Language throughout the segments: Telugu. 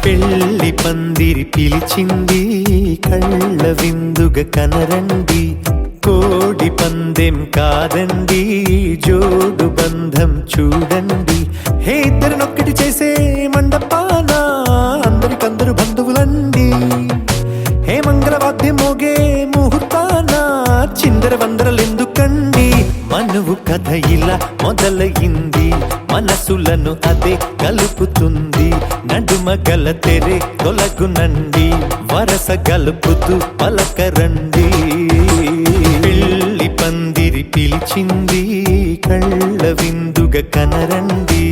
పెళ్లి పందిరి పిలిచింది కళ్ళ విందుగా కనరండి, కోడి పందెం కాదండి జోడు బంధం చూడండి. హే ఇద్దరినొక్కటి చేసే మండపాన అందరికందరు బంధువులండి, హే మంగళవాద్యం మోగే ముహూర్తాన చిందర వందరలెందుకండి. మనువు కథ ఇలా మొదలయింది, మనసులను అదే కలుపుతుంది, నడుమ గల తెరే తొలగునండి, వరస గలుపుతూ పలకరండి. పెళ్లి పందిరి పిలిచింది కళ్ళ విందుగా కనరండి.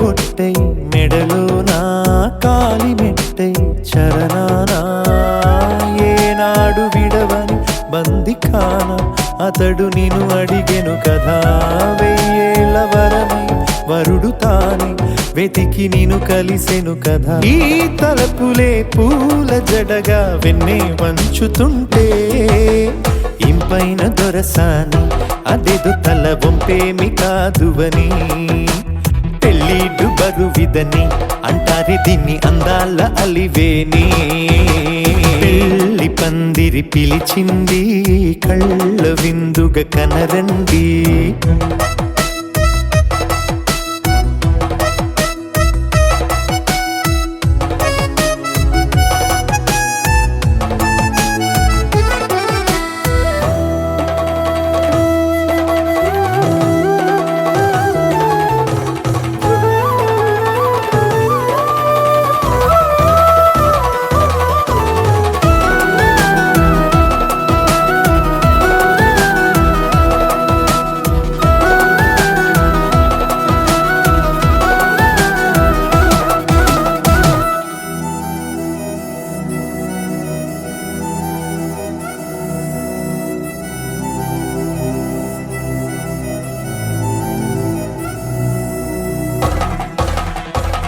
బొట్టై మెడలోనా కాలి మెట్టై చరణానా, ఏనాడు విడవని బందిఖాన అతడు నిన్ను అడిగెను కదా, వెయ్యేళ్ళ వరమై వరుడు తానే వెతికి నిన్ను కలిసెను కదా. ఈ తలపులే పూల జడగా వెన్నే వంచుతుంటే ఇంపైన దొరసాని అదేదో తల వంపేమి కాదువని, పెళ్ళిడు బరువిదని అంటారే దీన్ని అందాల అలివేని. పెళ్లి పందిరి పిలిచింది కళ్ళ విందుగా కనరండి.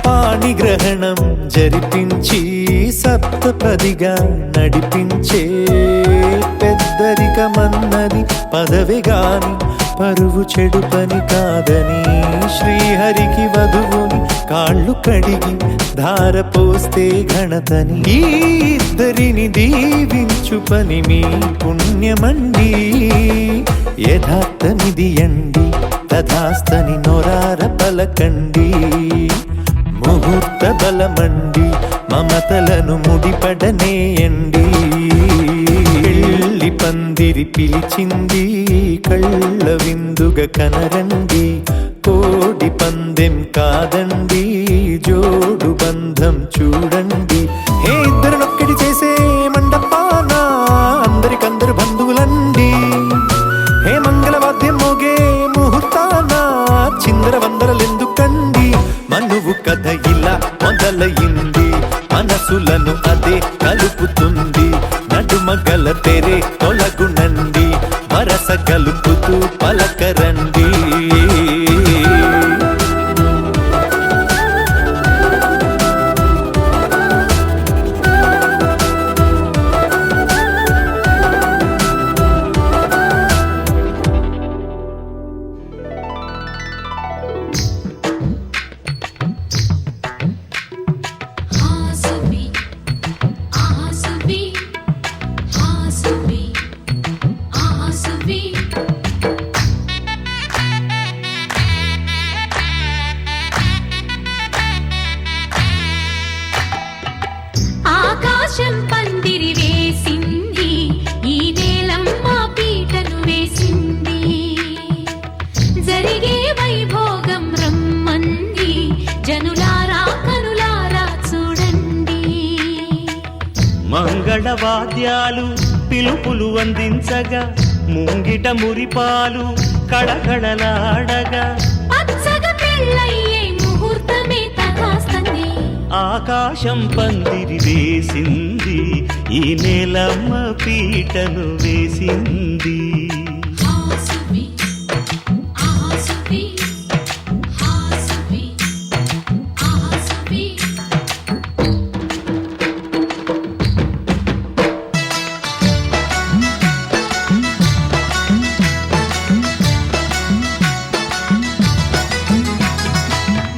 పాణిగ్రహణం జరిపించి సప్తపదిగా నడిపించే, పెద్దరికమన్నది పదవి గాని పరువు చెడు పని కాదని, శ్రీహరికి వధువుని కాళ్ళు కడిగి ధార పోస్తే ఘనతని, ఈ ఇద్దరిని దీవించు పని మీ పుణ్యమండి. యథార్థమిది అండి తథాస్తని నొరార పలకండి, ముహూర్త బలమండి మమతలను ముడిపడనేయండి. పెళ్లి పందిరి పిలిచింది కళ్ళ విందుగా కనరండి, కోడి పందెం కాదండి జోడు బంధం చూడండి. హే ఇద్దరినొక్కటి చేసే మండపాన అందరికందరు బంధువులండి, హే మంగళవాద్యం మోగే ముహూర్తాన చిందర వందరలెందుకండి. మనువు కథ ఇలా మొదలయింది, మనసులను అదే కలుపుతుంది, నడుమ గల తెరే తొలగునండి, వరస కలుపుతూ పలకరండి. ఆకాశం పందిరి వేసింది, ఈ నేలమ్మ పీటను వేసింది, జరిగే వైభోగం రమ్మంది, జనులారా కనులారా చూడండి. మంగళవాద్యాలు పిలుపులు అందించగా, ముంగిట మురిపాలు కళకళలాడగా, పచ్చగా పెళ్ళయ్యే ముహూర్తమే తథాస్తంది. ఆకాశ ఆకాశం పందిరి వేసింది, ఈ నేలమ్మ పీటను వేసింది. హాసువి ఆసువి హాసువి ఆసువి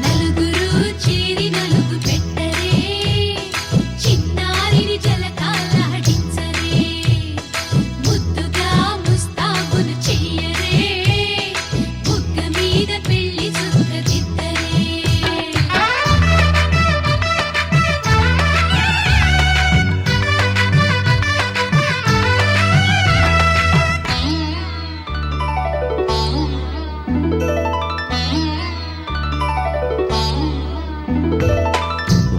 నలుగురు చేరి నలుగు పెట్టరే, చిన్నారిని జలకాలాడించరే, ముద్దుగా ముస్తాబులు చెయ్యరే, బుగ్గ మీద పెళ్లి చుక్క దిద్దరే.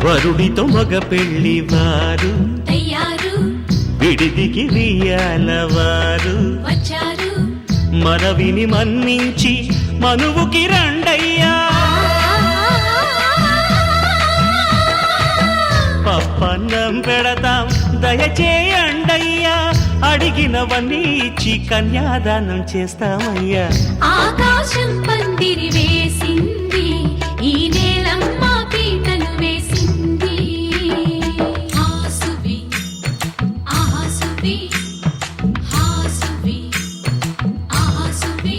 వరుడితో మగ పెళ్లి వారు, తయ్యారు విడిదికి వియ్యాలవారు, వచ్చారు మనవిని మన్నించి మనువుకి రండయ్యా. పప్పన్నం పెడతాం దయచేయండయ్యా, అడిగినవన్నీ ఇచ్చి కన్యాదానం చేస్తామయ్యా. ఆకాశం పందిరి వేసింది, ఈ నేలమ్మ పీటను వేసింది. హాసువి ఆసువి హాసువి ఆసువి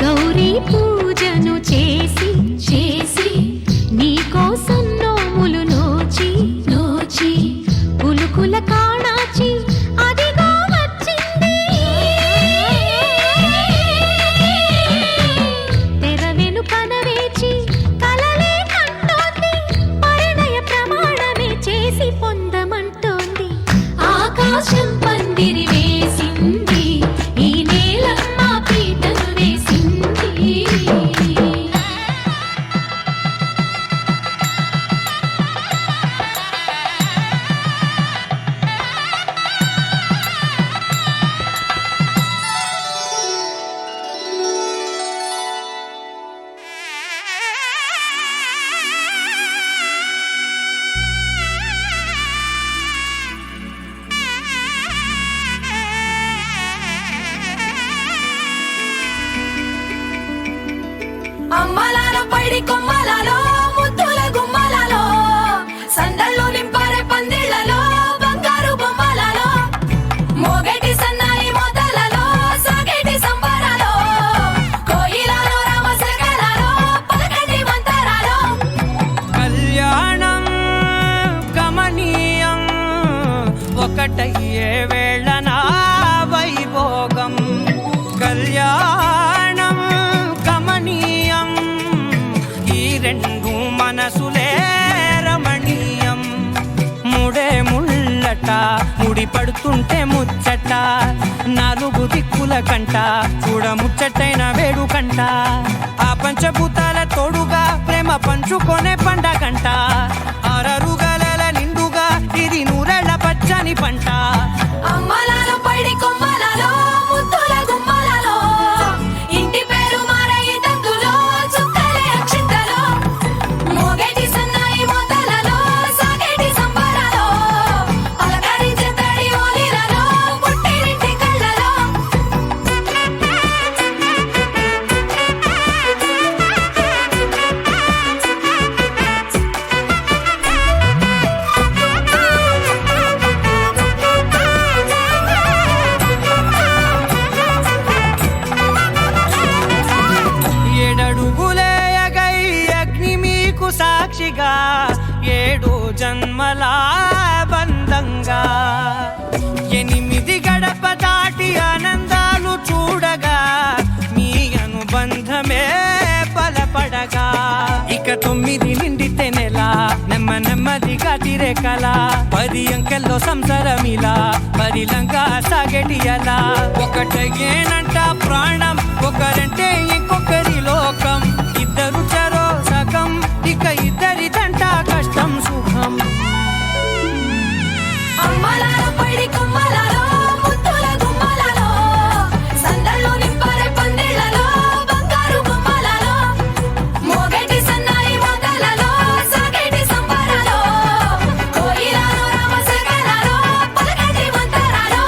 గౌరీ పూజను చేసి చేసి నీకోసం నోములు నోచి నోచి పులుకుల కాణాచి అదిగో వచ్చింది. తెర వెనుకన వేచి కలలే కంటోంది, పరిణయ ప్రమాణమే చేసి పొందమంటోంది. ఆకాశం పందిరి వేసింది, ఈ నేలమ్మ పీటను వేసింది. అమ్మలాలో పైడి కొమ్మలలో ముద్దుల గుమ్మలలో, సందళ్ళు నింపారే పందిళ్లలో, బంగారు బొమ్మలలో, మోగేటి సన్నాయి మోతలలో, సాగేటి సంబరాలో, కోయిలలో రామశకలలో, పలకటి మంతరాలో. కళ్యాణం గమనీయం, ఒకటయ్యే వేళన వైభోగం. కళ్యాణం గమనీయం, ఈ రెండు మనసులే రమణీయం. ముడే ముళ్ళట ముడి పడుతుంటే ముచ్చట, నాలుగు దిక్కుల కంట చూడ ముచ్చటైన వేడుకంట. ఆ పంచభూతాల తోడుగా ప్రేమ పంచుకొనే పండగంట. ఆరరుగల నిండుగా ఇది నూరెళ్ళ పచ్చని పంట. అమ్మలాలో పైడి కొమ్మలలో ముద్దుల గుమ్మలలో, ఇంటి పేరు మారయి తందులో, చుక్కలే అక్షింతలో, మోగేటి సన్నాయి మోతలలో, సాగేటి సంబరాలో, పలకరించే తడి ఓలిలలో, పుట్టినింటి కళ్ళలో. నెమ్మదిగా తీరే కల 10 అంకెల్లో సంసారమిలా పరిలంగా సాగేటియలా ఒకటేనంట ప్రాణం ఒకరంటే ఇంకొకరి లోకం ఇద్దరు చరో సగం ఇక ఇద్దరిదంట కష్టం సుఖం అమ్మలాలో పడి కొమ్మలాలో ముత్తుల గుమ్మలాలో సందళ్ళు నింపరే పందిళ్ళలో బంగారు గుమ్మలాలో మోగేటి సన్నాయి మోతలలో సాగేటి సంబరాలో కోయిలాలో రామశకలాలో పలకేటి మంతరాలో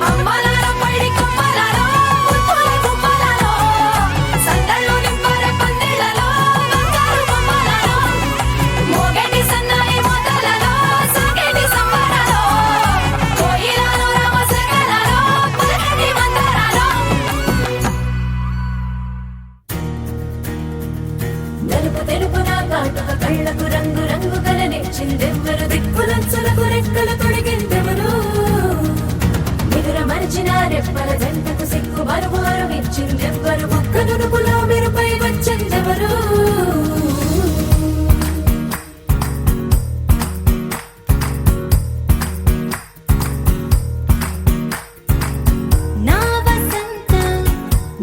అమ్మలాలో పడి కొమ్మలాలో ముత్తుల గుమ్మలాలో సందళ్ళు నింపరే పందిళ్ళలో బంగారు గుమ్మలాలో మోగేటి సన్నాయి మోతలలో సాగేటి సంబరాలో కోయిలాలో రామశకలాలో పలకేటి మంతరాలో నలుపు తెలుపున కాటుక కళ్ళకు రంగు రంగు గలనిచ్చిందెవ్వరు దిక్కులంచులకు రెక్కలు తొడిగిందెవరు నిదుర మరిచిన రెప్పల జంటకు సిక్కు మరుమారు ఇచ్చిందెవ్వరు ఒక్క నునుపులో మెరుపై వచ్చిందెవరు నా వసంతం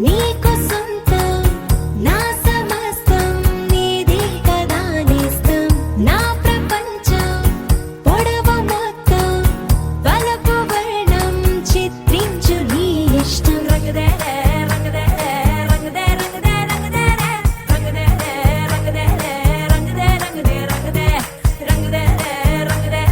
నీకు సొంతం నా సమస్తం నీది కదా నేస్తం నా ప్రపంచం పొడవు మొత్తం వలపు వర్ణం చిత్రించు నీ ఇష్టం రంగదే రంగదే రంగదే రంగదే రంగదే రంగదే రంగదే రంగదే రంగదే రంగదే రంగదే రంగదే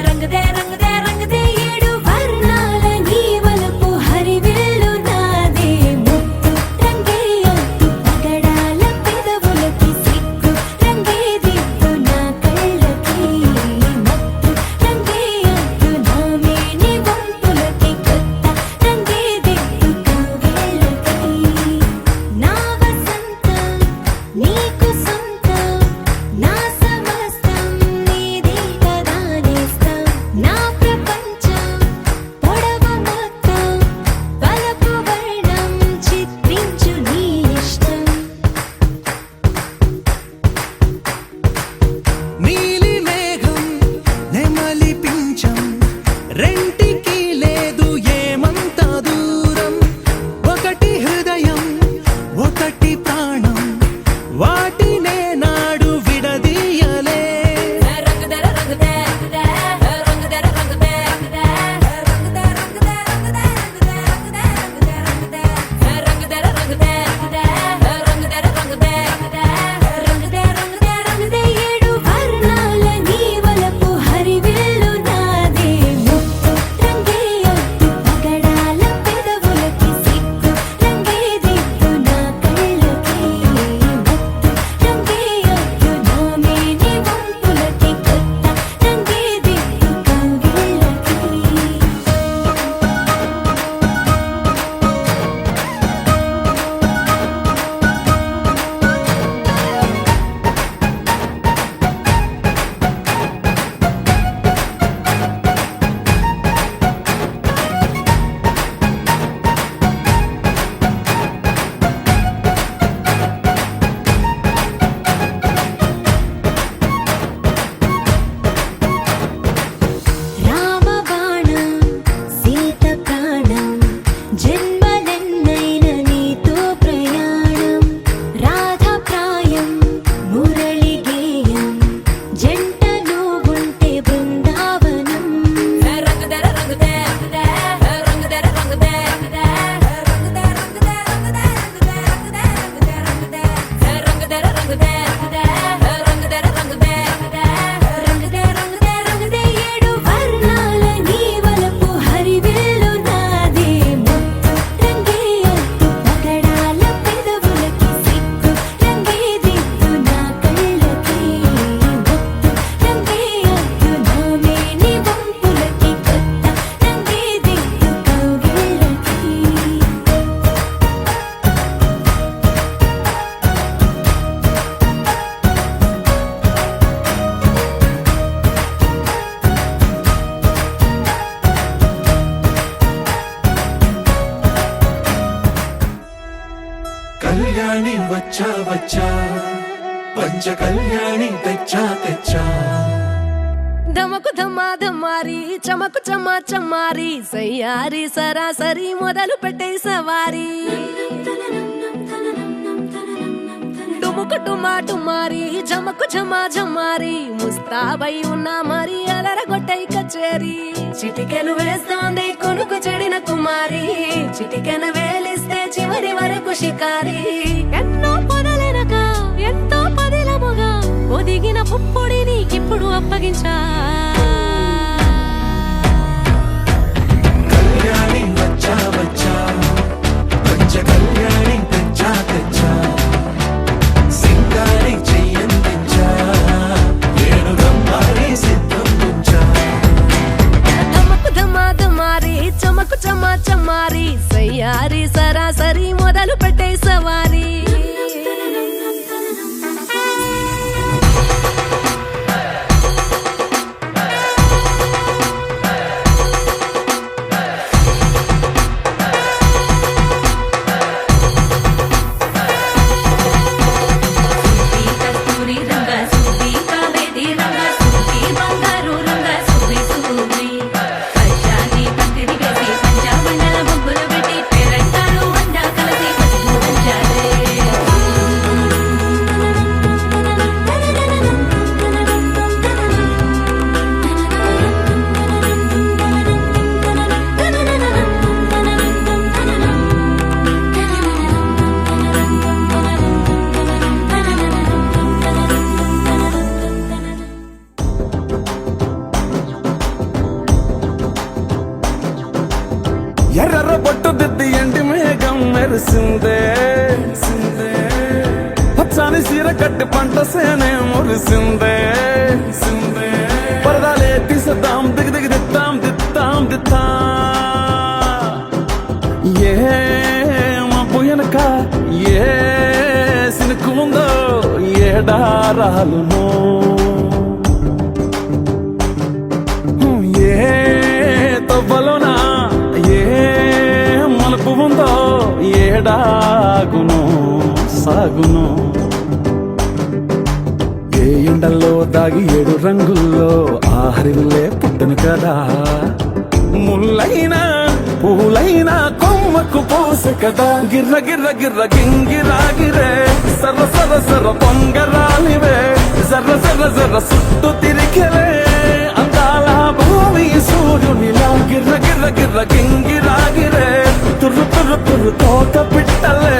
రంగదే రంగదే రంగదే ఏడు వర్ణాల నీ వలపు హరివేలు నాదే ముత్తు రంగే అద్దు పగడాల పెదవులకి సిగ్గు రంగే దిద్దు నా కళ్ళకి మత్తు రంగే అద్దు నా మేని వంపులకి కొత్త రంగే దిద్దు కౌగిళ్ళకి నా వసంతం నీకు సొంతం నా సమస్తం నీది కదా నేస్తం నా ప్రపంచం పొడవు మొత్తం వలపు వర్ణం చిత్రించు నీ ఇష్టం నీలి మేఘం నెమలి పించం రెంటికి లేదు ఏమంత దూరం ఒకటి హృదయం ఒకటి ప్రాణం వాటినే నాడు విడదీయలే రంగదే రంగదే రంగదే రంగదే రంగదే రంగదే రంగదే రంగదే రంగదే రంగదే రంగదే ఏడు వర్ణాల నీ వలపు హరివేలు నాదే ముత్తు రంగే అద్దు పగడాల పెదవులకి సిగ్గు రంగే దిద్దు నా కళ్ళకి మత్తు రంగే అద్దు నా మేని వంపులకి కొత్త రంగే దిద్దు కౌగిళ్ళకి రామబాణం సీత ప్రాణం జన్మలెన్నైన నీతో ప్రయాణం రాధా ప్రాయం మురళి గేయం జంటలో ఉంటే బృందావనం రంగదే రంగదే రంగదే రంగదే రంగదే రంగదే రంగదే రంగదే ఏడు వర్ణాల నీ వలపు హరివేలు నాదే ముత్తు రంగే అద్దు పగడాల పెదవులకి సిగ్గు రంగే దిద్దు నా కళ్ళకి మత్తు రంగే అద్దు నా మేని వంపులకి కొత్త రంగే దిద్దు కౌగిళ్ళకి కళ్యాణి వచ్చా వచ్చా పంచ కళ్యాణి తెచ్చా తెచ్చా ధమకు ధమ్మా ధమ్మారి చమకు చమ్మా చమ్మారి సయ్యారి సరాసరి మొదలు పెట్టే సవారి టుముకు టుమా టుమారి జమకు ఝమా ఝమారి ముస్తాబై ఉన్నా మరి అలరగొట్టై కచేరి చిటికెలు వేస్తోంది కొనుకు చెడిన కుమారి చిటికెన వేలిస్తే చివరి వరకు షికారి ఎన్నో పొదలెనక ఎంతో పదిలముగా ఒదిగిన పుప్పొడి నీకిప్పుడు అప్పగించా కళ్యాణి వచ్చా వచ్చా పంచ కళ్యాణి తెచ్చా తెచ్చా సింగారి చెయ్యందించా ఏడు గంబారి సిద్ధందించా ధమకు ధమ్మా ధమ్మారి చమకు చమ్మా చమ్మారి సయ్యారి సరాసరి మొదలు పెట్టే సవారి ఎర్ర బొట్టు దిద్ది ఎండి మేఘం మెరిసిందే పచ్చని సీర కట్టి పంట సేనే మురిసిందే పరదాలే తీసేద్దాం దిగి దిగి దిత్తాం దిత్తాం దిత్తా ఏ మా పోయనక ఏ సినుకు ఉందో ఏడారాలునో ఏ తవ్వలోనా ఏ మలుపు ఉందో ఏడాగును సాగును ఏ ఎండల్లో దాగి ఏడు రంగుల్లో ఆహరిల్లే పుట్టను కదా ముల్లైనా పూలైనా కొమ్మకు పోసె కదా గిర్ర గిర్ర గిర్ర గింగిరాగిరే సర్ర సర్ర సర్ర పొంగరాలివే జర్ర జర్ర జర్ర సుట్టు తిరిగిరే అందాల భూమి సూర్యునిలా గిర్ర గిర్ర గిర్ర గింగిరాగిరే తుర్రు తుర్రు తుర్రు తోక పిట్టలే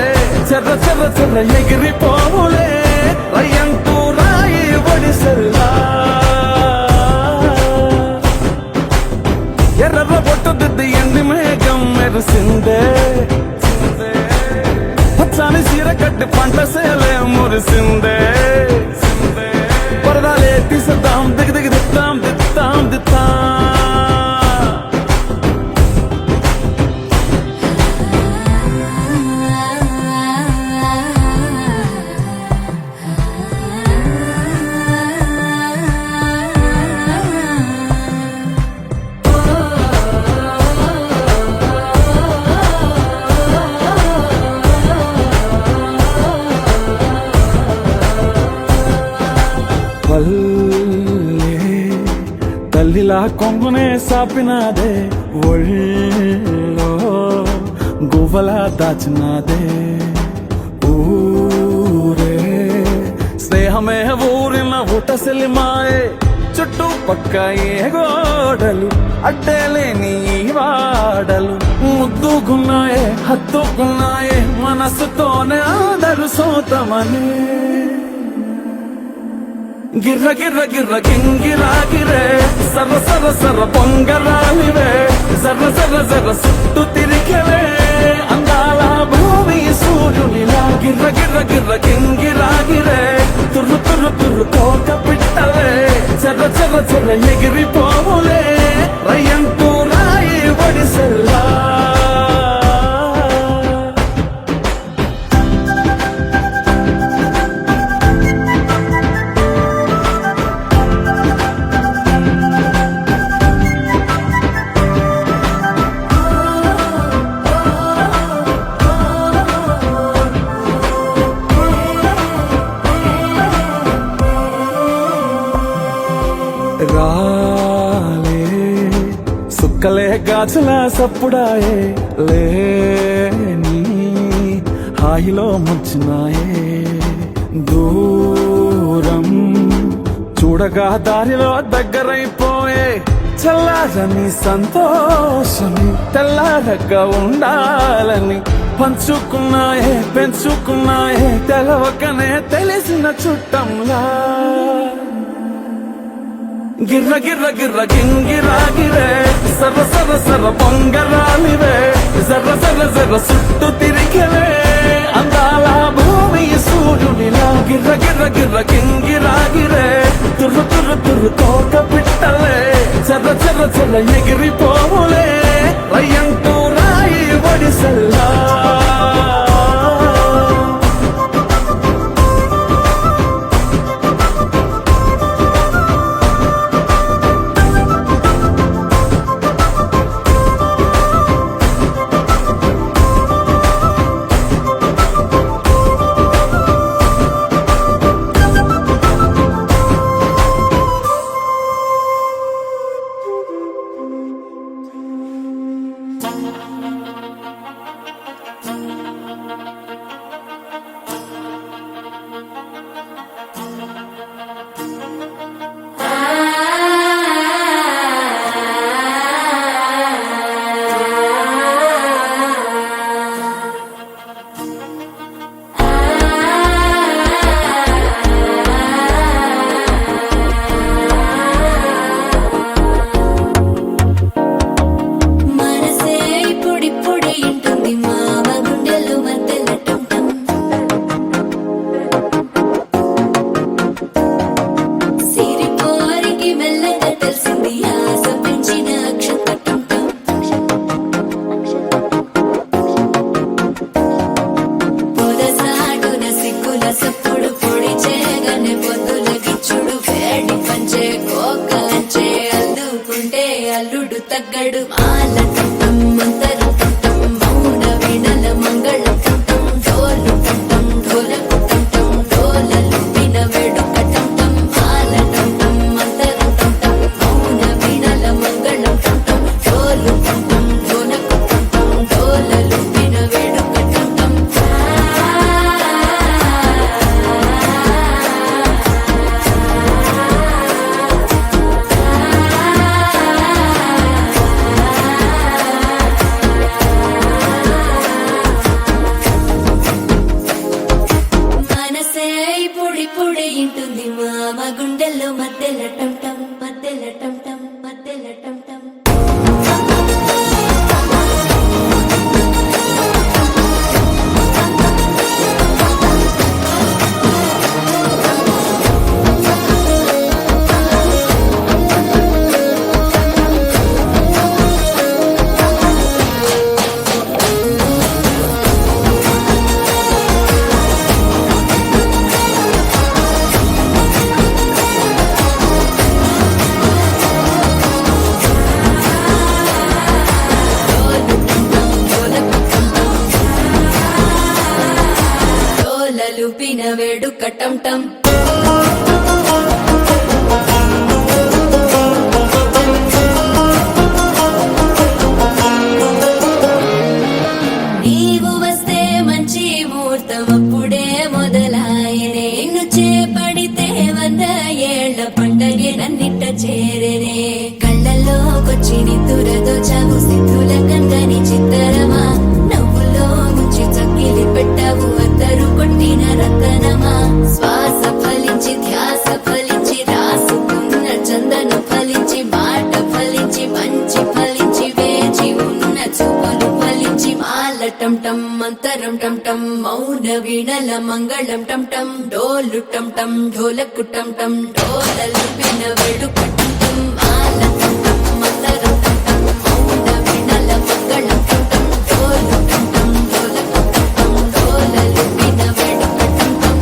చెర్ర చెర్ర చెర్ర ఎగిరిపోవులే రయ్యంటూ రాయి ఒడిసెల్లా ఎర్ర బొట్టు దిద్ది ఎండి మేఘం మెరిసిందే పచ్చని సీర కట్టి పంట సేలే మురిసిందే పరదాలే తీసేద్దాం దిగి దిగి దిత్తాం దిత్తాం దిత్తా తల్లిలా కొంగునే సాపినాదే ఒళ్ళో గువ్వలా దాచినాదే ఊరే స్నేహమే ఊరిన ఊటసెలి మాయే చుట్టూ పక్క ఏ గోడలు అడ్డేలేని వాడలు ముద్దుకున్నాయే హత్తుకున్నాయే మనసుతోనే అందరు సోతమని గిర్ర గిర్ర గిర్ర గింగిరాగిరే సర్ర సర్ర సర్ర పొంగరాలివే జర్ర జర్ర జర్ర సుట్టు తిరిగివే అందాల భూమి సూర్యునిలా గిర్ర గిర్ర గిర్ర గింగిరాగిరే తుర్రు తుర్రు తుర్రు తోక పిట్టలే చెర్ర చెర్ర చెర్ర ఎగిరిపోవులే రయ్యంటూ రాయి ఒడిసెల్లా గాజుల సప్పుడాయే లేని హాయిలో ముంచినాయే దూరం చూడగా దారిలో దగ్గరైపోయే చల్లారని సంతోషమి తెల్లారగా ఉండాలని పంచుకున్నాయే పెంచుకున్నాయే తెలవకనే తెలిసిన చుట్టంలా గిర్ర గిర్ర గిర్ర గింగిరా గిరే సర్ర సర్ర సర్ర పొంగరాలివే జర్ర జర్ర జర్ర చుట్టూ తిరిగవే అందాల భూమి సూర్యునిలా గిర్ర గిర్ర గిర్ర గింగిరా గిరే తుర్రు తుర్రు తుర్రు తోక పిట్టలే చర్ర చర్ర చర్ర ఎగిరిపోవులే రయ్యంటూ రాయి ఒడిసెల్లా మనసే ఇప్పుడిప్పుడే ఇంటుంది మామ గుండెలు మధ్యలో టం సిరిపోరికి మెల్లగా తెలిసింది ఆశ పెంచిన అక్షతటం పొదసాటున సిగ్గుల సప్పుడు పొడి చేయగానే పొద్దుల గిచ్చుడు వేడి పంచే కోకలంచే అల్లుకుంటే అల్లుడు తగ్గడు మాల టం మంతరం టం మౌన వినల మంగళం టం డోలు టం ఢోలకు టం డోలలు విన వేడుక టం మాల టం మంతరం టం మౌన వినల మంగళం టం డోలు టం ఢోలకు టం డోలలు విన వేడుక టం మనసే ఇప్పుడిప్పుడే ఇంటుంది మామ గుండెల్లో మధ్యలో టం టం మధ్యలో టం టం మధ్యలో టం టం డోలలుపిన వేడుక టం టం నీవు వస్తే మంచి ముహూర్తం అప్పుడే మొదలాయనే నిన్ను చేపడితే 100 ఏళ్ల పండగే నన్నిట్ట చేరేనే కళ్ళల్లోకొచ్చి నిద్దురదోచావు సిద్ధుల కందని చిత్తరమా నవ్వులో ముంచి చక్కిలి పెట్టావు అద్దరు కొట్టిన రతనమా శ్వాస ఫలించి ధ్యాస ఫలించి రాసుకున్న చందను ఫలించి మాట ఫలించి మంచి ఫలించి వేచి ఉన్న చూపులు ఫలించి మాల టం టం మంతరం టం టం మౌన వీణల మంగళం టం టం డోలు టం టం ఢోలకు టం టం డోలలు విన వేడుక టం టం మాల టం టం మంతరం టం టం మౌన వీణల మంగళం టం టం డోలు టం టం ఢోలకు టం టం డోలలు విన వేడుక టం టం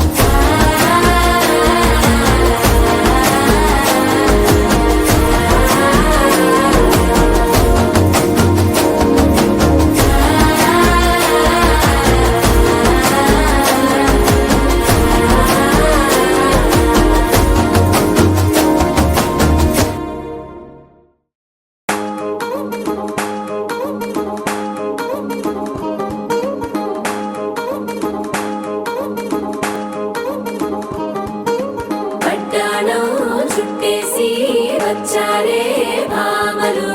వచ్చారే భామలు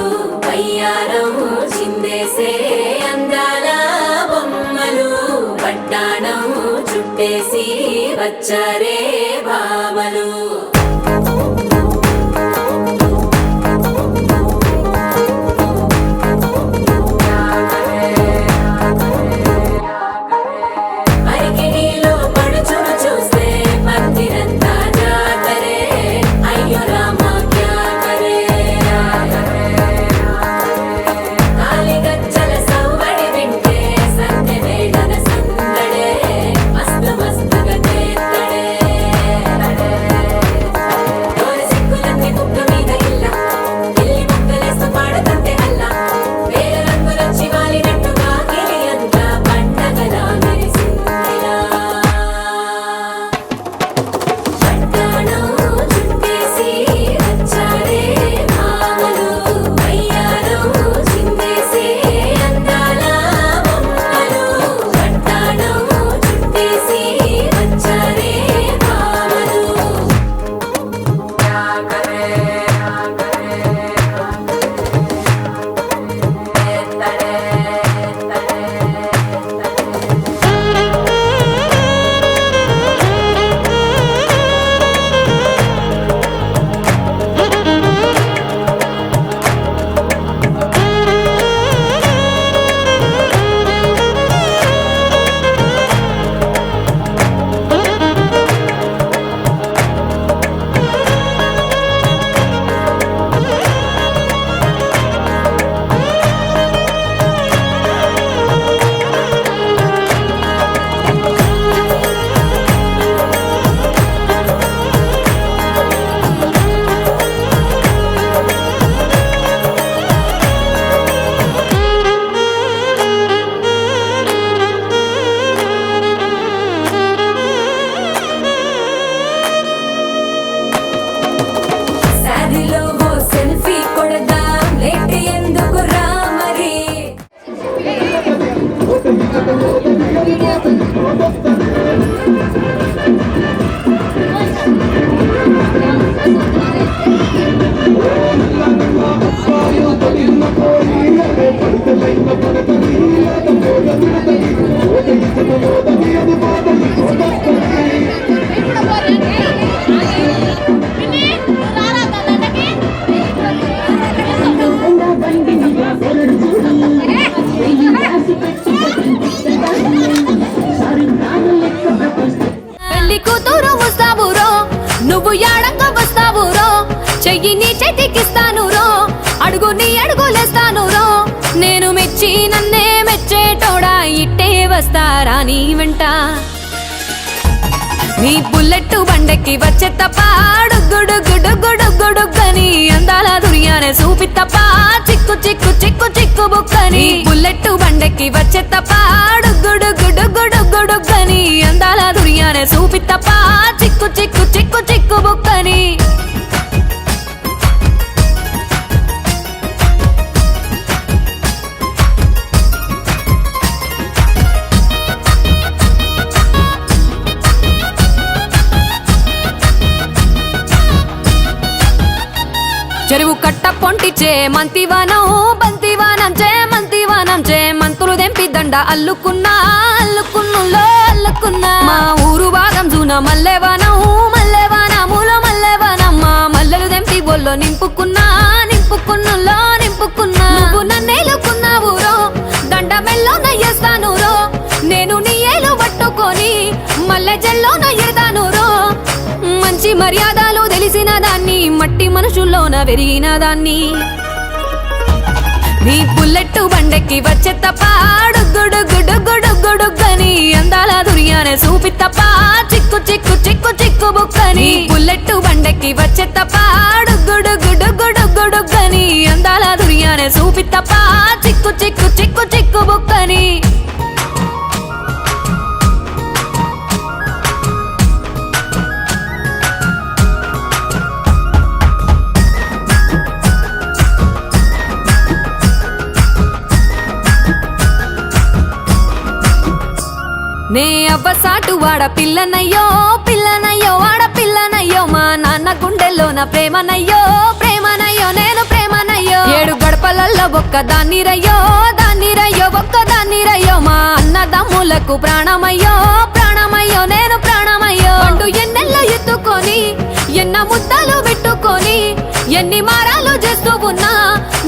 వయ్యారం చిందేసే అందాల బొమ్మలు పట్టాణం చుట్టేసి వచ్చారే భామలు అరికిణీలో పడుచును చూస్తే పందిరంతా జాతరే అయ్యో రామా క్యా కరే కాలిగజ్జల సవ్వడి వింటే సంధ్య వేళన సందడే మస్తు మస్తుగా చేత్తడే డోలు సిక్కులన్నీ కుక్క మీద ఇల్ల పిల్లి ముక్కలేస్తూ పాడుతుంటే అల్లా వేల రంగులొచ్చి వాలినట్టుగా గిలి అంతా పండగలా మెరిసిందిలా పట్టాణం చుట్టేసి వచ్చారే భామలు వయ్యారం చిందేసే అందాల బొమ్మలు పట్టాణం చుట్టేసి వచ్చారే భామలు శారీలో ఓ సెల్ఫీ కొడదాం లేట్ ఎందుకు రా మరి పెళ్లి కూతురు వస్తావు రో నువ్వు యాడంగా వస్తావు రో చెయ్యి నీ చేతికిస్తాను రో అడుగు నీ అడుగులేస్తాను రో నేను మెచ్చి నన్నే మెచ్చేటోడా ఇట్టే వస్తారా నీ వెంట నీ బుల్లెట్ బండెక్కి వచ్చే తప్ప గుడుగుడుగుడుగుడుగుడుగని అందాల దుర్యానే చూపి తప్ప చిక్కు చిక్కు చిక్కు చిక్కు బుక్కని బుల్లెట్ బండెక్కి వచ్చే తప్ప గుడుగుడుగుడుగుడుగని అందాల దుర్యానే చూపి తప్ప చిక్కు చిక్కు చిక్కు చిక్కు బుక్కని చెరువు కట్ట పొంటిచే మంతివానం బంతివానం చే మంతివానం చే మంతులు దెంపి దండ అల్లుకున్నా అల్లుకున్నులో అల్లుకున్నా మా ఊరు భాగం జూన మల్లెవానం మల్లెవానములో మల్లెవానం మా మల్లెలు దెంపి బొల్లో నింపుకున్నా నింపుకున్నులో నింపుకున్నా నువ్వు నన్నేలుకున్నావు రో దండ మెల్లో నయ్యేస్తాను రో నేను నీ ఏలు పట్టుకొని మల్లె జల్లో నయ్యేదాను రో మంచి మర్యాదలు తెలిసిన దాన్ని మట్టి మనుషుల్లోన పెరిగిన దాన్ని నీ బుల్లెట్ బండెక్కి వచ్చే తప్ప గుడుగుడుగుడుగుడుగని అందాల దుర్యానే చూపి తప్ప చిక్కు చిక్కు చిక్కు చిక్కు బుక్కని బుల్లెట్ బండెక్కి వచ్చే తప్ప గుడుగుడుగుడుగుడుగని అందాల దుర్యానే చూపి తప్ప చిక్కు చిక్కు చిక్కు చిక్కు బుక్కని నే అవ్వసాటు వాడ పిల్లనయ్యో పిల్లనయ్యో వాడ పిల్లనయ్యో మా నాన్న గుండెల్లో నా ప్రేమనయ్యో ప్రేమ ప్రేమనయ్యో నేను ప్రేమనయ్యో 7 గడపలల్లో ఒక్క దాన్నిరయ్యో ఒక్క దాన్నిరయ్యో మా అన్నదమ్ములకు ప్రాణమయ్యో నేను ప్రాణమయ్యో అంటూ ఎన్నెల్లో ఎత్తుకొని ఎన్న ముద్దలు పెట్టుకొని ఎన్ని మారాలు చేస్తూ ఉన్నా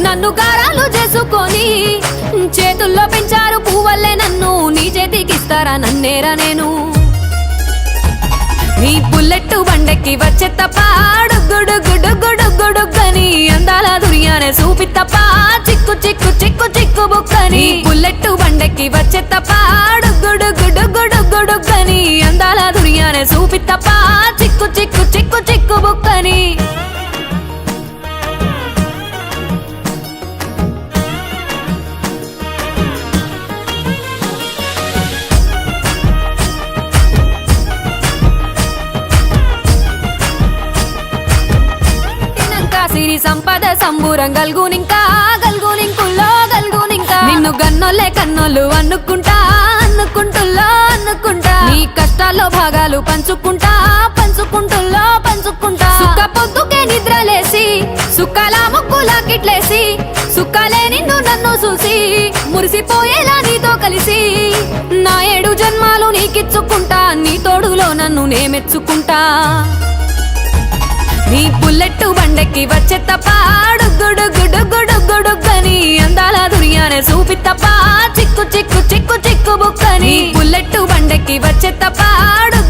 నన్ను గారాలు చేసుకొని చేతుల్లో పెంచారు పువ్వల్లే నన్ను నీ చేతికిస్తారా నన్నేరా నేను నీ బుల్లెట్టు బండెక్కి వచ్చే తప్ప గుడుగుడుగుడుగుడుగుడుగని అందాల దుర్యానే చూపి తప్ప చిక్కు చిక్కు చిక్కు చిక్కు బుక్కని బుల్లెట్టు బండెక్కి వచ్చే తప్ప గుడుగుడుగుడుగుడుగని అందాల దుర్యానే చూపి తప్ప చిక్కు చిక్కు చిక్కు చిక్కు బుక్కని సిరి సంపద సంబూరం గల్గునింకా నిన్ను గన్నోలే కన్నోలు అనుకుంటా నీ కష్టాల్లో భాగాలు పంచుకుంటా సుఖ పొద్దుకే నిద్రలేసి సుఖాల ముక్కులా కిట్లేసి సుఖాలే నిన్ను నన్ను చూసి మురిసిపోయేలా నీతో కలిసి నా 7 జన్మాలు నీకిచ్చుకుంటా నీ తోడులో నన్ను నేమెచ్చుకుంటా నీ బుల్లెట్టు బండెక్కి వచ్చే తప్ప గుడుగుడుగుడుగుడుగని అందాల దుర్యానే చూపి తప్ప చిక్కు చిక్కు చిక్కు చిక్కు బుక్కని బుల్లెట్టు బండెక్కి వచ్చే తప్ప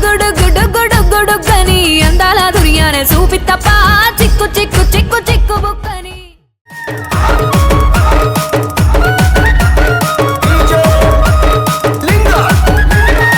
గుడుగుడుగుడుగుడుగని అందాల దుర్యానే చూపి తప్ప చిక్కు చిక్కు చిక్కు చిక్కు బుక్కని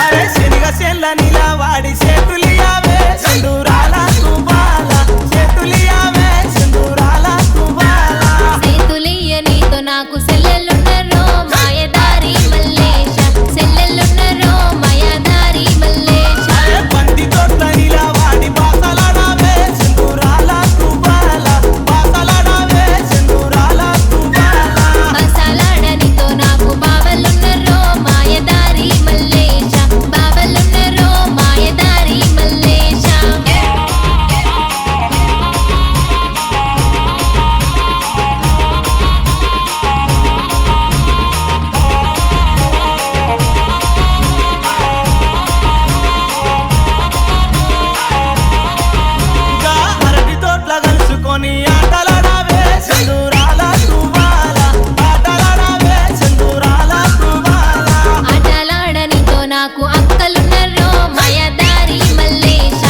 అరే శనిగ చెల్ల నిలవాడి చేతులియావే సందూరాల తుబాల చేతులియావే సందూరాల తుబాల సేతులియ నీతో నాకు సెల్లెలున్నరో మాయదారి మల్లేశ సెల్లెలున్నరో మాయదారి మల్లేశ అరే బంతి తోట నిలవాడి బాసలాడావే సందూరాల తుబాల బాసలాడావే సందూరాల తుబాల మసాలాడనితో నాకు బావలున్నరో మాయదారి మల్లేశ బావలున్నరో మాయదారి మల్లేశ గా అరటి తోట్ల కలుసుకొని ఆటలాడావే సందూరాల తుబాల ఆటలాడావే సందూరాల తుబాల ఆటలాడనితో నాకు అక్కలున్నరో మాయదారి మల్లేశ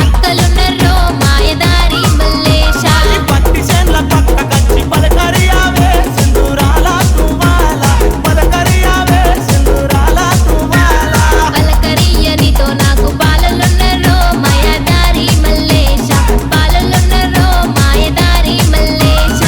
అక్కలున్నరో మాయదారి మల్లేశ పట్టి చేన్ల పక్క కచ్చి పలకరియావే సింధూరాల తువాల పలకరియావే సింధూరాల తువాల పలకరియనితో నాకు బాలలున్నరో మాయదారి మల్లేశ బాలలున్నరో మాయదారి మల్లేశ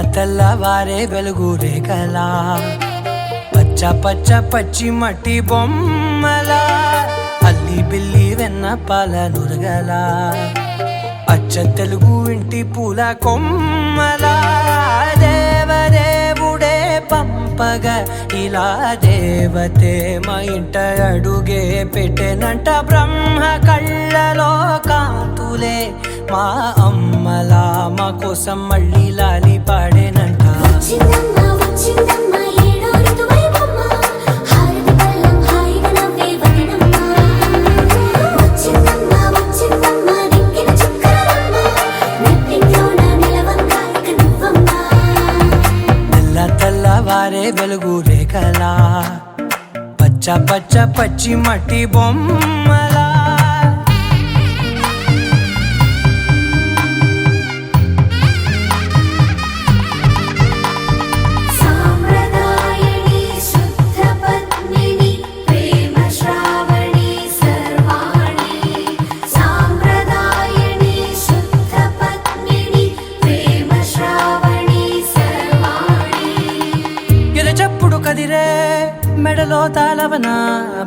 తెల్లవారే వెలుగు రేఖలా పచ్చ పచ్చ పచ్చి మట్టి బొమ్మలా అల్లి బిల్లి వెన్న పాల నురగలా అచ్చ తెలుగు ఇంటి పూల కొమ్మలా దేవదేవుడే పంపగా ఇలా దేవతే మా ఇంట అడుగే పెట్టెనంట బ్రహ్మ కళ్ళలో కాంతులే మా అమ్మలా మా కోసం మళ్ళీ లాలి పాడేనంట వచ్చిందమ్మ వచ్చిందమ్మ ఏడో ఋతువైవమ్మ హారతి పళ్ళం హాయిగా నవ్వే వదినమ్మ వచ్చిందమ్మ వచ్చిందమ్మ దిక్కిన చుక్కలమ్మ నెట్టింట్లోన నిలవంగా ఇక నువ్వమ్మ తెల్లవారే వెలుగు రేఖలా పచ్చ పచ్చ పచ్చి మట్టి బొమ్మలా సాంప్రదాయని శుద్ధ పద్మిని ప్రేమ శ్రావణి సర్వాణి సాంప్రదాయని శుద్ధ పద్మిని ప్రేమ శ్రావణి సర్వాణి ఎరచప్పుడు కదిరే మెడలో తాళవన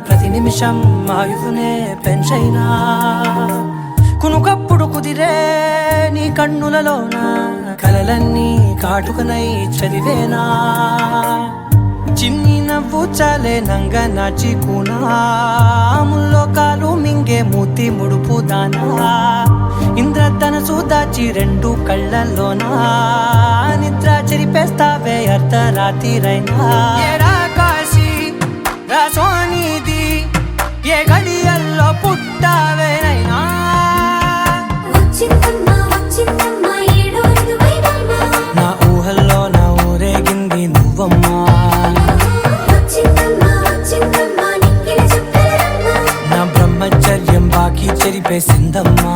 ప్రతి నిమిషం ఆయుధునే పెంచైనా కునుకప్పుడు కుదిరే నీ కన్నులలోన కలలన్నీ కాటుకనై చదివేనా చిన్ని నవ్వు చాలే నంగ నాచి కూనాముల్లో కాలు మింగే మూతి ముడుపు దానా ఇంద్రధనసు దాచి రెండు కళ్ళల్లోనా నిద్ర చెరిపేస్తావే అర్ధరాత్రిరైనా ఏరా కాశీ రా సోనిది ఏ గడియల్లో పుట్టావేనైనా వచ్చిందమ్మ వచ్చిందమ్మ ఏడో ఋతువైవమ్మ నా ఊహల్లో నా ఊరేగింది నువ్వమ్మా వచ్చిందమ్మ వచ్చిందమ్మ నిక్కిన చుక్కలమ్మ నా బ్రహ్మచర్యం బాకీ చెరిపేసిందమ్మా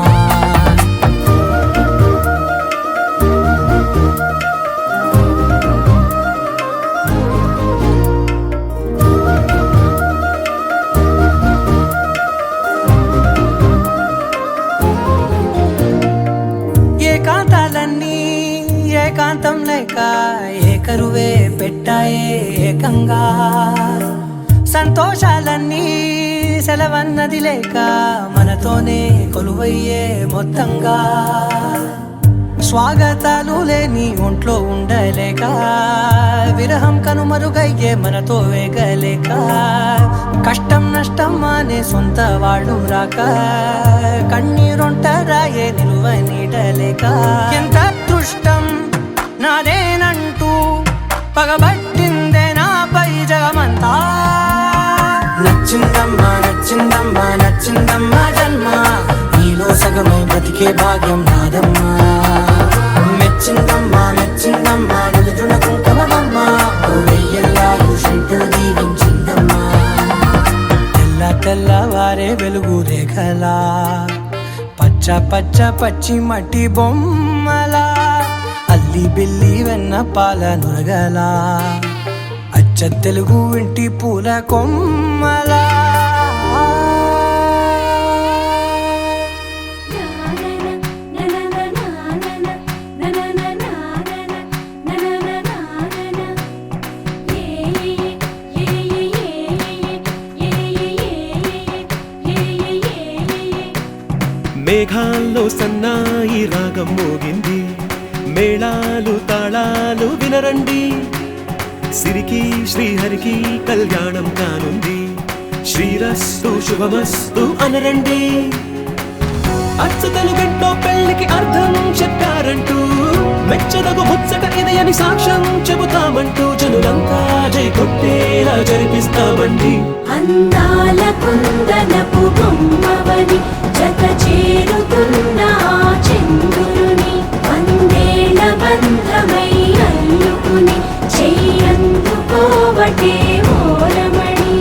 ఏకాంతాలన్నీ ఏకాంతం లేక ఏకరువే పెట్టాయే ఏకంగా సంతోషాలన్నీ సెలవన్నది లేక మనతోనే కొలువయ్యే మొత్తంగా స్వాగతాలు లేని ఒంట్లో ఉండలేక విరహం కనుమరుగయ్యే మనతో వేగలేక కష్టం నష్టం అనే సొంత వాళ్ళు రాక కన్నీరొంటరాయే నిలువ నీడలేక ఎంత అదృష్టం నాదేనంటూ పగబట్టిందే నాపై జగమంతా నచ్చిందమ్మా నచ్చిందమ్మా నచ్చిందమ్మా జన్మ నీలో సగమై బ్రతికే భాగ్యం నాదమ్మా మెచ్చిందమ్మా మెచ్చిందమ్మా నిలుచున్న కుంకుమమ్మా వెయ్యల్లాలు శంకరు దీవించిందమ్మా తెల్లవారే వెలుగు రేఖలా పచ్చ పచ్చ పచ్చి మట్టి బొమ్మలా అల్లి బిల్లి వెన్న పాల నురగలా అచ్చ తెలుగు ఇంటి పూల కొమ్మలా మేఘాల్లో సన్నాయి రాగం మోగింది మేళాలు తాళాలు వినరండి సిరికి శ్రీహరికి కళ్యాణం కానుంది శ్రీరస్తు శుభమస్తు అనరండి అచ్చతలు గంటో పెళ్లికి అర్థం చెప్పారంటూ మెచ్చదగు ముచ్చట ఇది అని సాక్ష్యం చెబుతామంటూ జనులంతా జై కొట్టేలా జరిపిస్తామండి అందాల కుందనపు బొమ్మవని జత చేరుతున్న ఆ చంద్రుని వందేళ్ల బంధమై అల్లుకుని చెయ్యందుకోవటే ఓరమణి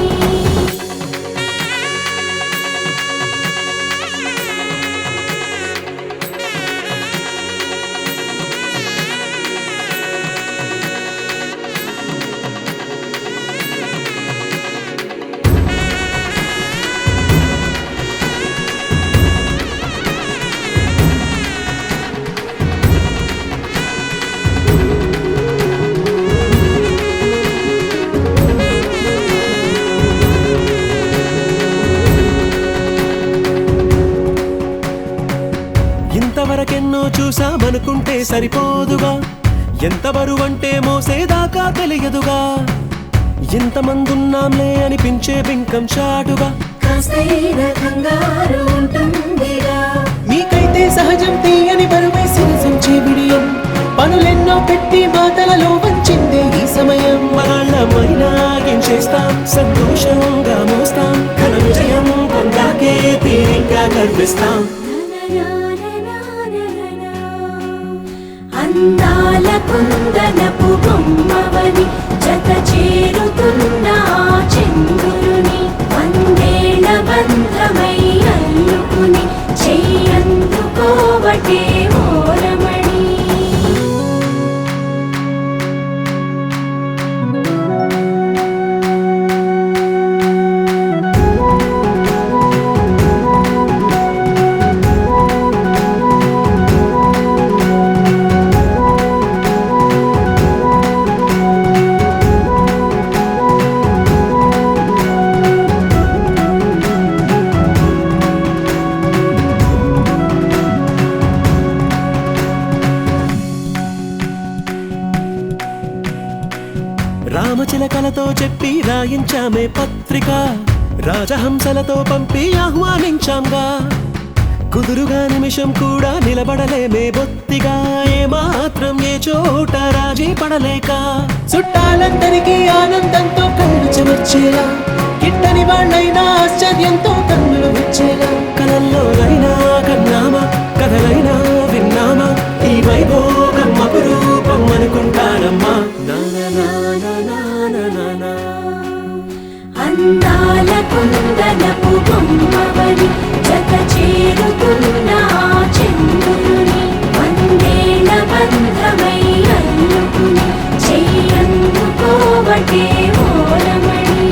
చూసామనుకుంటే సరిపోదుగా, ఎంత బరువంటే మోసేదాకా తెలియదుగా, ఇంతమందున్నాంలే అనిపించే బింకం చాటుగా. కాస్తైన కంగారు ఉంటుందిగా, మీకైతే సహజం తీయని బరువే సిరసించే బిడియం, పనులెన్నో పెట్టి మాటలలో వంచిందే ఈ సమయం. మనాళ్ళమైనా ఏం చేస్తాం, సంతోషంగా మోస్తాం, ఘన విజయం పొందాకే తీరిగ్గా కనిపిస్తాం. అందాల కుందనపు బొమ్మవని జత చేరుతున్న ఆ చంద్రుని, వందేళ్ల బంధమై అల్లుకుని చెయ్యందుకోవటే ఓరమణి. రామచిలకలతో చెప్పి రాయించామే పత్రిక, రాజహంసలతో పంపి ఆహ్వానించాంగా, కుదురుగా నిమిషం కూడా నిలబడలేమే బొత్తిగా, ఏమాత్రం ఏ చోట రాజీ పడలేక, చుట్టాలందరికీ ఆనందంతో కళ్ళు చెమర్చేలా, గిట్టని వాళ్ళైనా ఆశ్చర్యంతో కన్నులు వచ్చేలా, కలల్లోనైనా కన్నామా, కథలైనా విన్నామా, ఈ వైభోగం అపురూపం అనుకుంటానమ్మా. అందాల కుందనపు బొమ్మవని జత చేరుతున్న ఆ చంద్రుని, వందేళ్ల బంధమై అల్లుకుని చెయ్యందుకోవటే ఓరమణి.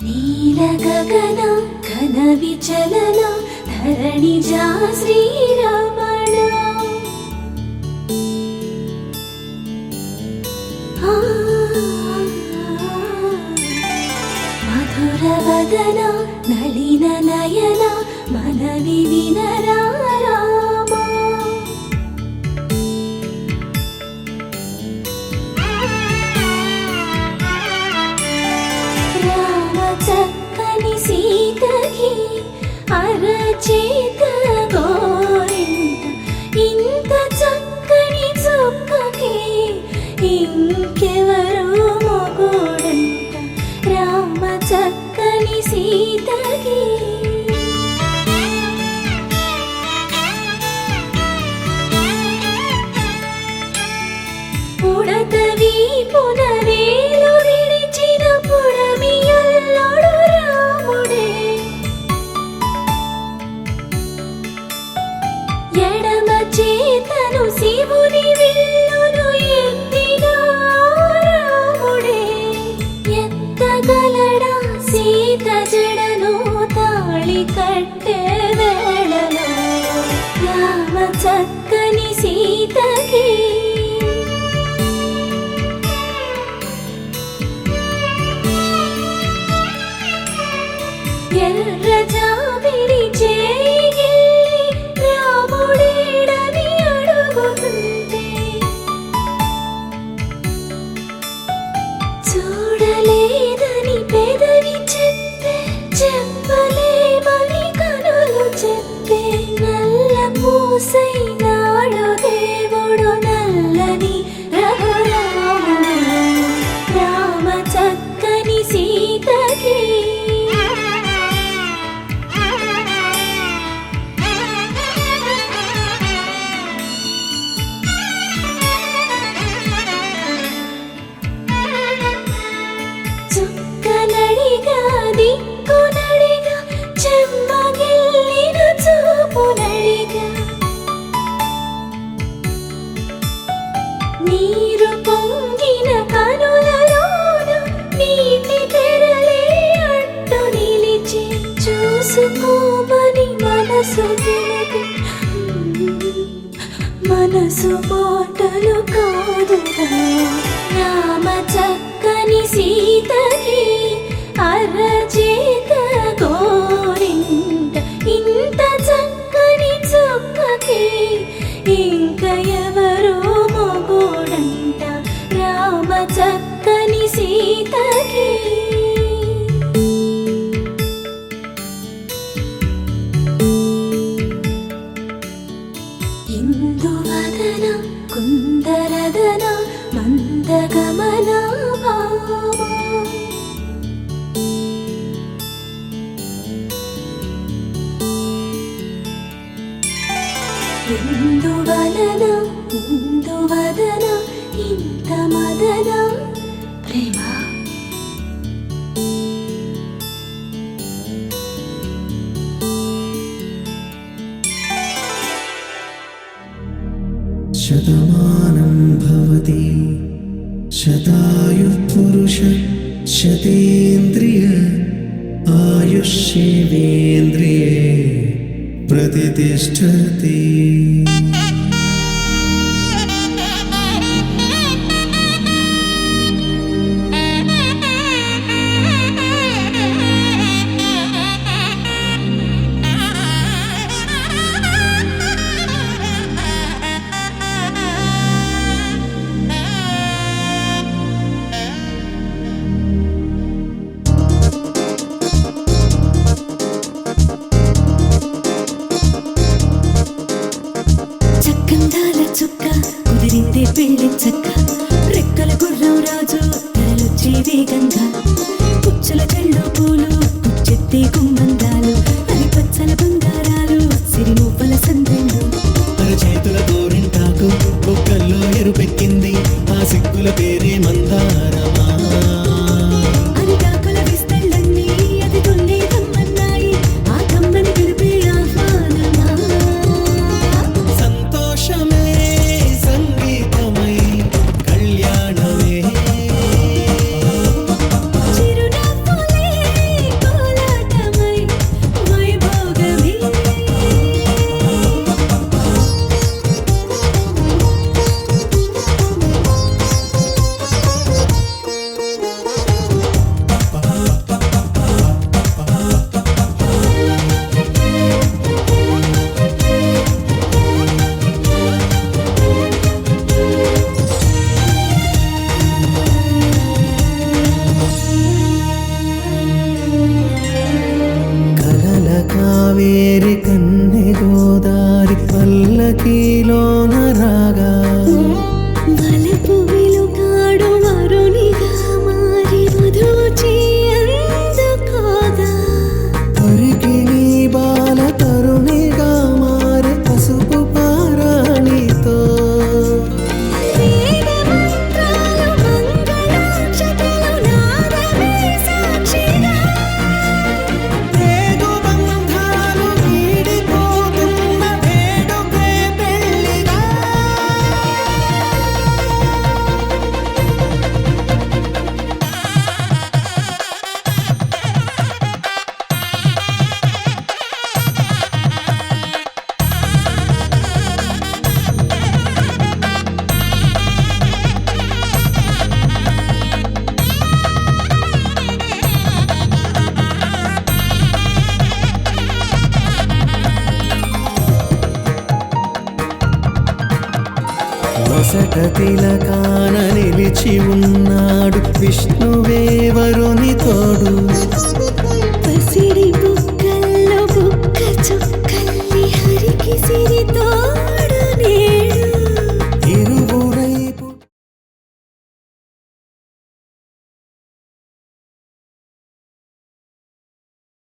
నీల గగన ఘన విచలన ధరణిజా శ్రీరమణ, మధుర వదన నళిన నయన మనవి వినరా రామా. రామ చక్కని సీతకి అరచేత గోరింట, ఇంత చక్కని చుక్కకి ఇంకెవరో మొగుడంట. రామ చక్కని సీతకి పుడత వీపున వేలు విడిచిన పుడమియల్లుడు రాముడే, ఎడమ చేతను శివుని విల్లును ఎత్తిన రాముడే, ఎత్తగలడా సీత జడను తాళి కట్టే వేళలో, రామ చక్కని సీతకి పసుపోటలు కాదుగా రామ చక్కని సీతకి అరచేత గోరింట ఇంత చక్కని చుక్కకి ఇంక ఎవరో మొగుడంట రామ చక్కని సీతకి ఇందువదన కుందరదన మందగమన భామ ఇందువలన ఇందువదన ఇంత మదన ప్రేమ శతమానం భవతి శతాయుః పురుష శతేంద్రియ ఆయుష్యేవేంద్రియే ప్రతిష్టతి. చక్కందాల చుక్క కుదిరిందే పెళ్లి చక్క రెక్కల గుర్రం రాజు తరలొచ్చే వేగంగా పుచ్చల చెళ్ళు పూలు కుచ్చెత్తే గుమ్మందాలు అరి పచ్చల బంగారాలు సిరిమూపల సందెళ్ళు చేతుల గోరింటాకు బొక్కల్లో ఎరుపెక్కింది ఆ సిగ్గుల పేరే మందారమా. అరిటాకుల విస్తళ్ళన్నీ అది తొండే కమ్మన్నాయి ఆ కమ్మని పిలిపే ఆహ్వానమా సంతోషమే సంగీతమై కళ్యాణమే చిరునవ్వులే కోలాటమై వైభోగమే కలల కావేరి కన్నె గోదారి పల్లకీలోన రాగా వలపు వెలుగాడు వరునిగా మారి మధుచి అందుకోదా పరికిణి బాల తరుణిగా మారి పసుపు పారాణితో వేద మంత్రాలు మంగళాక్షతలు నాదమే సాక్షిగా రేగు బంధాలు వీడిపోతున్న వేడుకే పెళ్లిగా. వసట తిలకాన నిలిచి ఉన్నాడు విష్ణువే వరుని తోడు పసిడి